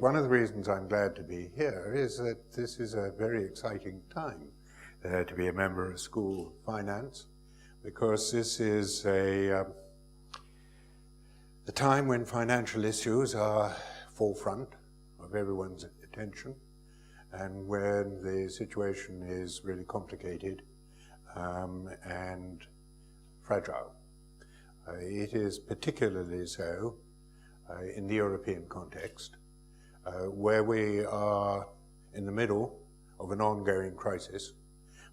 One of the reasons I'm glad to be here is that this is a very exciting time to be a member of School of Finance, because this is a time when financial issues are forefront of everyone's attention, and when the situation is really complicated and fragile. It is particularly so in the European context, where we are in the middle of an ongoing crisis,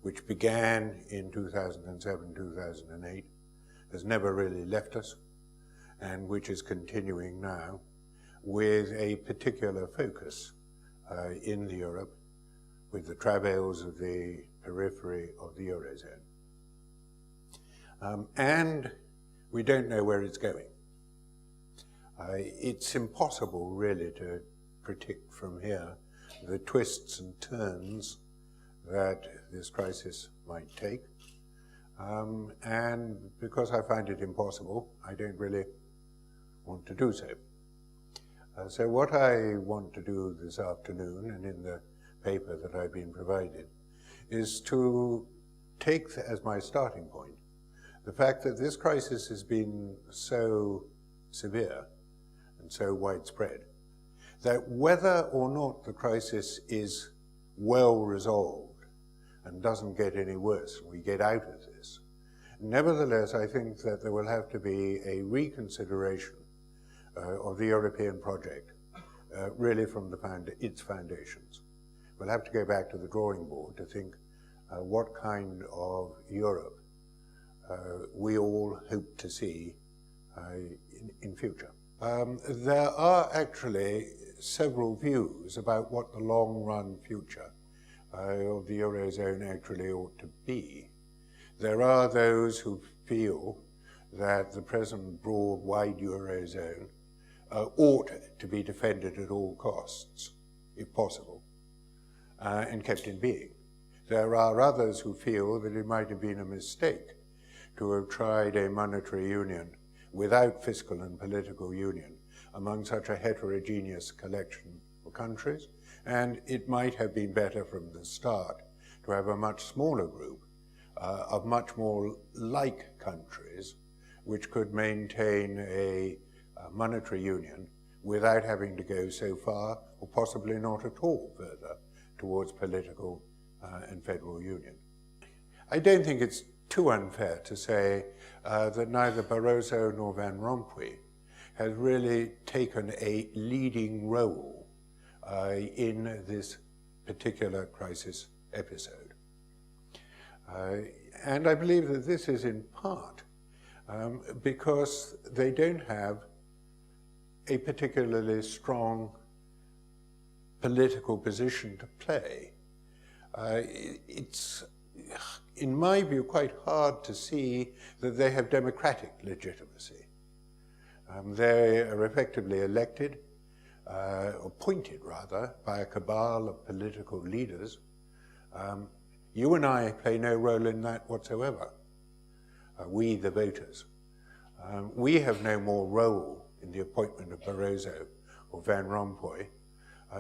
which began in 2007, 2008, has never really left us, and which is continuing now with a particular focus in Europe, with the travails of the periphery of the Eurozone. And we don't know where it's going. It's impossible really to predict from here the twists and turns that this crisis might take. And because I find it impossible, I don't really want to do so. So what I want to do this afternoon, and in the paper that I've been provided, is to take as my starting point the fact that this crisis has been so severe and so widespread that whether or not the crisis is well resolved and doesn't get any worse, we get out of this, nevertheless I think that there will have to be a reconsideration of the European project, really from its foundations. We'll have to go back to the drawing board to think what kind of Europe we all hope to see in future. There are actually several views about what the long-run future of the Eurozone actually ought to be. There are those who feel that the present broad, wide Eurozone ought to be defended at all costs, if possible, and kept in being. There are others who feel that it might have been a mistake to have tried a monetary union without fiscal and political union among such a heterogeneous collection of countries, and it might have been better from the start to have a much smaller group of much more like countries which could maintain a monetary union without having to go so far, or possibly not at all, further towards political and federal union. I don't think it's too unfair to say that neither Barroso nor Van Rompuy has really taken a leading role in this particular crisis episode. And I believe that this is in part because they don't have a particularly strong political position to play. It's, in my view, quite hard to see that they have democratic legitimacy. They are effectively elected, appointed rather, by a cabal of political leaders. You and I play no role in that whatsoever, we the voters. We have no more role in the appointment of Barroso or Van Rompuy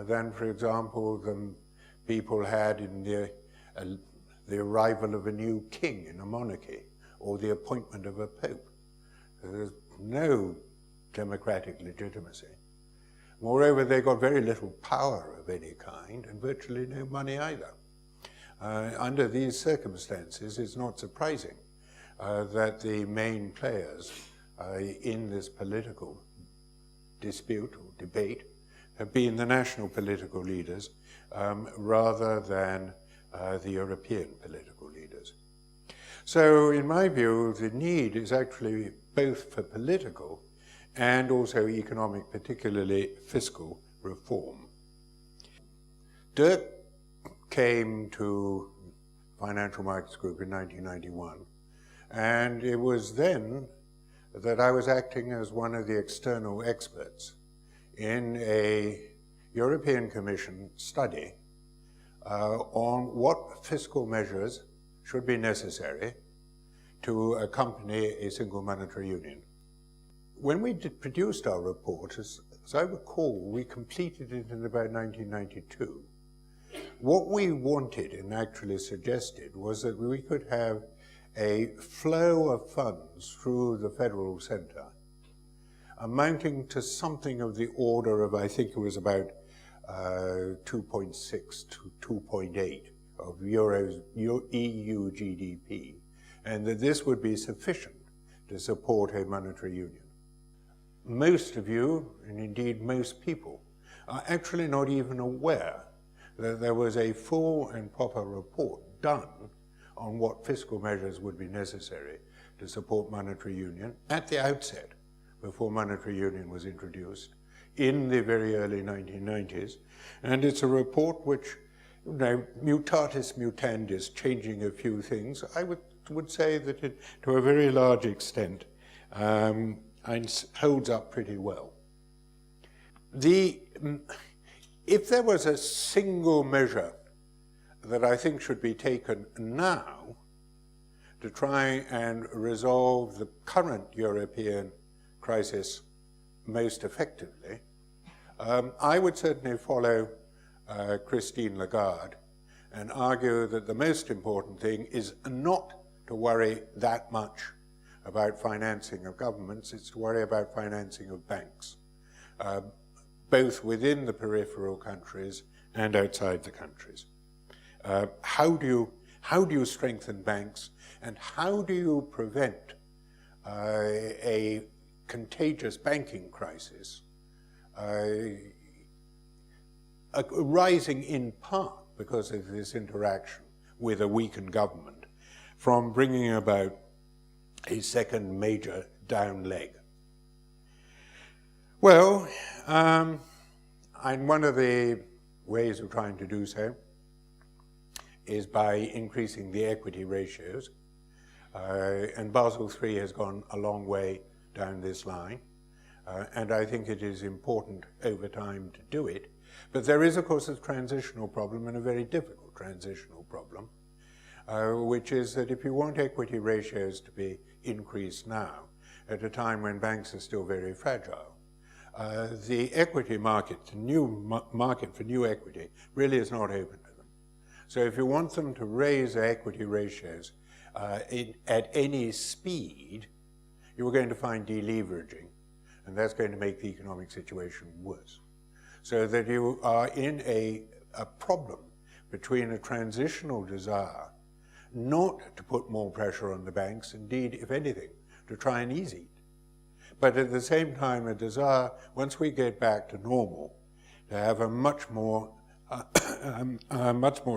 than, for example, the people had in the arrival of a new king in a monarchy, or the appointment of a pope. There's no democratic legitimacy. Moreover, they got very little power of any kind, and virtually no money either. Under these circumstances, it's not surprising that the main players in this political dispute or debate have been the national political leaders rather than the European political leaders. So in my view, the need is actually both for political and also economic, particularly fiscal, reform. Dirk came to Financial Markets Group in 1991, and it was then that I was acting as one of the external experts in a European Commission study on what fiscal measures should be necessary to accompany a single monetary union. When we produced our report, as I recall, we completed it in about 1992. What we wanted and actually suggested was that we could have a flow of funds through the federal centre amounting to something of the order of, I think it was about 2.6 to 2.8 of EU GDP, and that this would be sufficient to support a monetary union. Most of you, and indeed most people, are actually not even aware that there was a full and proper report done on what fiscal measures would be necessary to support monetary union at the outset, before monetary union was introduced in the very early 1990s. And it's a report which, you know, mutatis mutandis, changing a few things, I would say that it, to a very large extent, holds up pretty well. If there was a single measure that I think should be taken now to try and resolve the current European crisis most effectively, I would certainly follow Christine Lagarde and argue that the most important thing is not to worry that much about financing of governments, it's to worry about financing of banks, both within the peripheral countries and outside the countries. How do you strengthen banks, and how do you prevent a contagious banking crisis arising in part because of this interaction with a weakened government from bringing about a second major down leg? Well, and one of the ways of trying to do so is by increasing the equity ratios, and Basel III has gone a long way down this line, and I think it is important over time to do it. But there is, of course, a transitional problem, and a very difficult transitional problem, which is that if you want equity ratios to be increased now, at a time when banks are still very fragile, the equity market, the new market for new equity, really is not open to them. So if you want them to raise equity ratios at any speed, you're going to find deleveraging, and that's going to make the economic situation worse. So that you are in a problem between a transitional desire not to put more pressure on the banks, indeed, if anything, to try and ease it, but at the same time a desire, once we get back to normal, to have a much more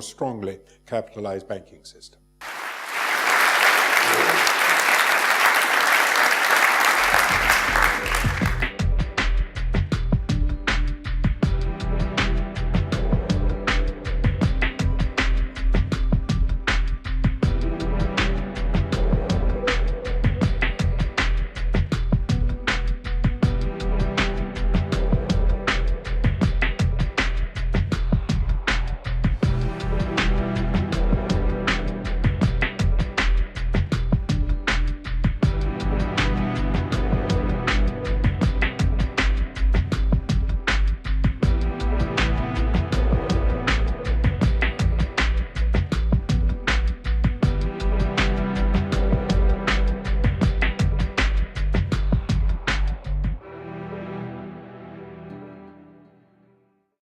strongly capitalized banking system.